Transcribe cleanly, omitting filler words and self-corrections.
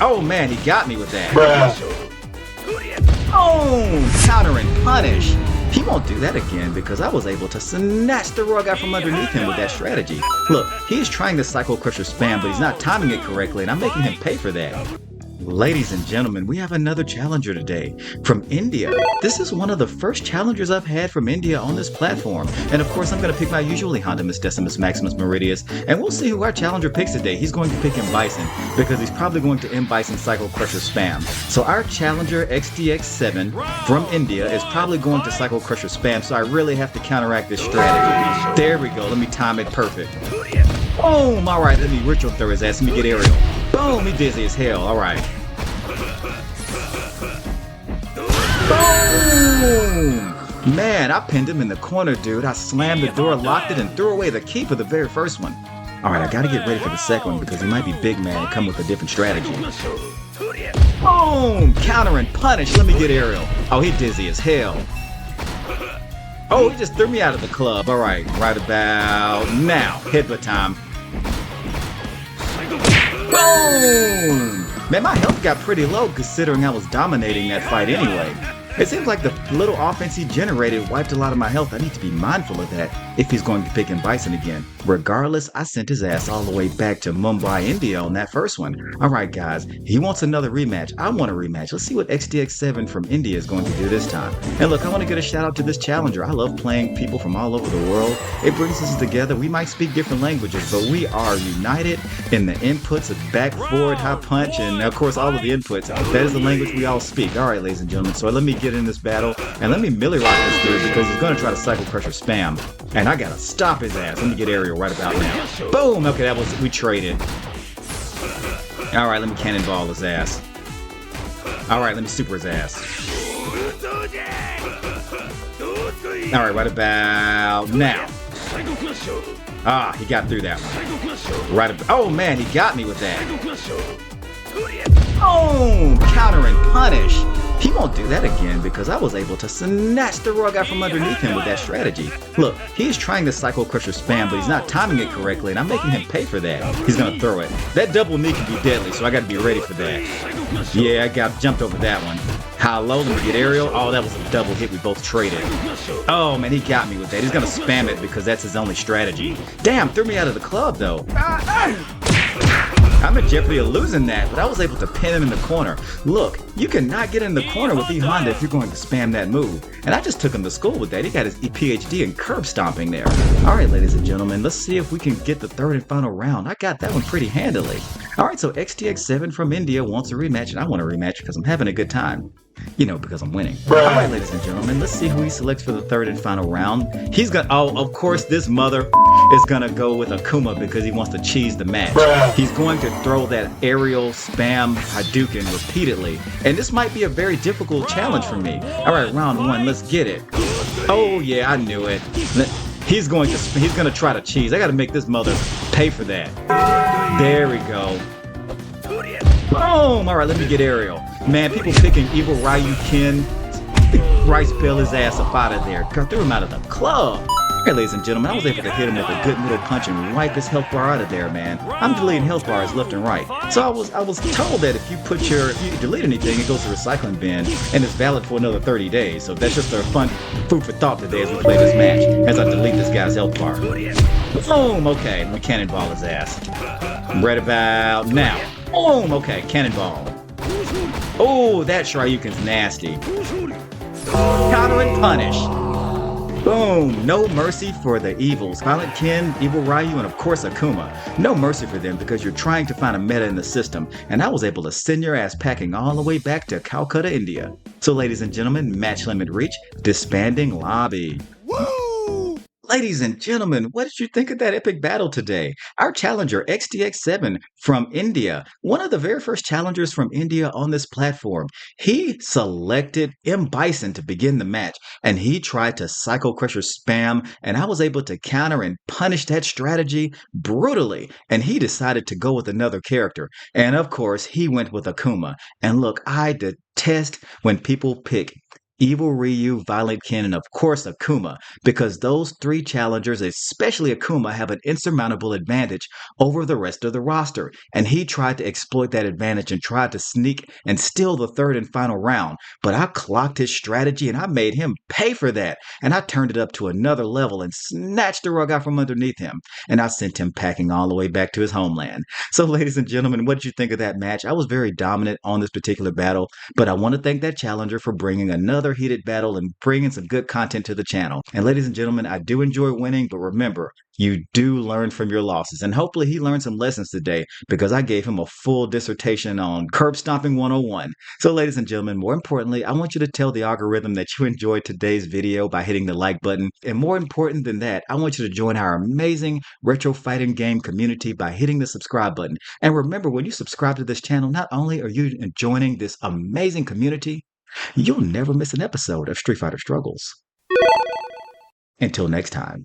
Oh man, he got me with that. Oh, counter and punish. He won't do that again because I was able to snatch the rug out from underneath him with that strategy. Look, he is trying to Psycho Crusher spam, but he's not timing it correctly, and I'm making him pay for that. Ladies and gentlemen, we have another challenger today from India. This is one of the first challengers I've had from India on this platform. And of course, I'm going to pick my usual E.HONDA Miss Decimus Maximus Meridius. And we'll see who our challenger picks today. He's going to pick M. Bison because he's probably going to M. Bison Psycho Crusher spam. So our challenger XDX7 from India is probably going to Psycho Crusher spam. So I really have to counteract this strategy. There we go. Let me time it perfect. Boom! All right, let me ritual throw his ass. Let me get aerial. Boom! He dizzy as hell. All right. Boom! Man, I pinned him in the corner, dude. I slammed the door, locked it, and threw away the key for the very first one. All right, I gotta get ready for the second one because he might be big man and come with a different strategy. Boom! Counter and punish. Let me get aerial. Oh, he dizzy as hell. Oh, he just threw me out of the club. All right, right about now. Headbutt time. Boom! Man, my health got pretty low considering I was dominating that fight anyway. It seems like the little offense he generated wiped a lot of my health. I need to be mindful of that if he's going to pick M. Bison again. Regardless, I sent his ass all the way back to Mumbai, India on that first one. Alright guys, he wants another rematch. I want a rematch. Let's see what XDX7 from India is going to do this time. And look, I want to get a shout out to this challenger. I love playing people from all over the world. It brings us together. We might speak different languages, but we are united in the inputs of back, forward, high punch, and of course all of the inputs. That is the language we all speak. Alright ladies and gentlemen, so let me get in this battle and let me milli rock this dude because he's going to try to Psycho Crusher spam. And I gotta stop his ass. Let me get aerial right about now. Boom! Okay, that was, we traded. Alright, let me cannonball his ass. Alright, let me super his ass. Alright, right about now. Ah, he got through that one. Right about, oh man, he got me with that. Boom! Counter and punish. He won't do that again because I was able to snatch the rug out from underneath him with that strategy. Look, he is trying to Psycho Crusher spam, but he's not timing it correctly, and I'm making him pay for that. He's gonna throw it. That double knee can be deadly, so I gotta be ready for that. Yeah, I got jumped over that one. How low? Let me get aerial. Oh, that was a double hit. We both traded. Oh man, he got me with that. He's gonna spam it because that's his only strategy. Damn, threw me out of the club though. I'm in jeopardy of losing that, but I was able to pin him in the corner. Look, you cannot get in the corner with E.HONDA if you're going to spam that move. And I just took him to school with that. He got his PhD in curb stomping there. Alright, ladies and gentlemen, let's see if we can get the third and final round. I got that one pretty handily. Alright, so XTX7 from India wants a rematch, and I want a rematch because I'm having a good time. You know, because I'm winning. Alright, ladies and gentlemen, let's see who he selects for the third and final round. He's gonna, oh, of course, this mother is gonna go with Akuma because he wants to cheese the match. He's going to throw that aerial spam Hadoken repeatedly. And this might be a very difficult challenge for me. Alright, round one, let's get it. Oh yeah, I knew it. He's gonna try to cheese. I gotta make this mother pay for that. There we go. Boom! Alright, let me get aerial. Man, people picking Evil Ryuken, Rice Pill his ass up out of there. Threw him out of the club. Hey, ladies and gentlemen, I was able to hit him with a good middle punch and wipe his health bar out of there, man. I'm deleting health bars left and right. So I was told that if you delete anything, it goes to the recycling bin and it's valid for another 30 days. So that's just a fun food for thought today as we play this match, as I delete this guy's health bar. Boom! Okay, let me cannonball his ass. Right about now. Boom! Okay, cannonball. Oh, that Shoryuken's nasty. Counter and punish. Boom! No mercy for the evils. Silent Ken, Evil Ryu, and of course Akuma. No mercy for them because you're trying to find a meta in the system, and I was able to send your ass packing all the way back to Calcutta, India. So ladies and gentlemen, match limit reach, disbanding lobby. Woo! Ladies and gentlemen, what did you think of that epic battle today? Our challenger, XTX7 from India, one of the very first challengers from India on this platform. He selected M. Bison to begin the match, and he tried to Psycho Crusher spam, and I was able to counter and punish that strategy brutally, and he decided to go with another character. And of course, he went with Akuma. And look, I detest when people pick Evil Ryu, Violent Ken, and of course Akuma, because those three challengers, especially Akuma, have an insurmountable advantage over the rest of the roster. And he tried to exploit that advantage and tried to sneak and steal the third and final round. But I clocked his strategy and I made him pay for that. And I turned it up to another level and snatched the rug out from underneath him. And I sent him packing all the way back to his homeland. So, ladies and gentlemen, what did you think of that match? I was very dominant on this particular battle, but I want to thank that challenger for bringing another heated battle and bringing some good content to the channel. And ladies and gentlemen, I do enjoy winning, but remember, you do learn from your losses. And hopefully he learned some lessons today because I gave him a full dissertation on curb stomping 101. So ladies and gentlemen, more importantly, I want you to tell the algorithm that you enjoyed today's video by hitting the like button. And more important than that, I want you to join our amazing retro fighting game community by hitting the subscribe button. And remember, when you subscribe to this channel, not only are you joining this amazing community, you'll never miss an episode of Street Fighter Struggles. Until next time.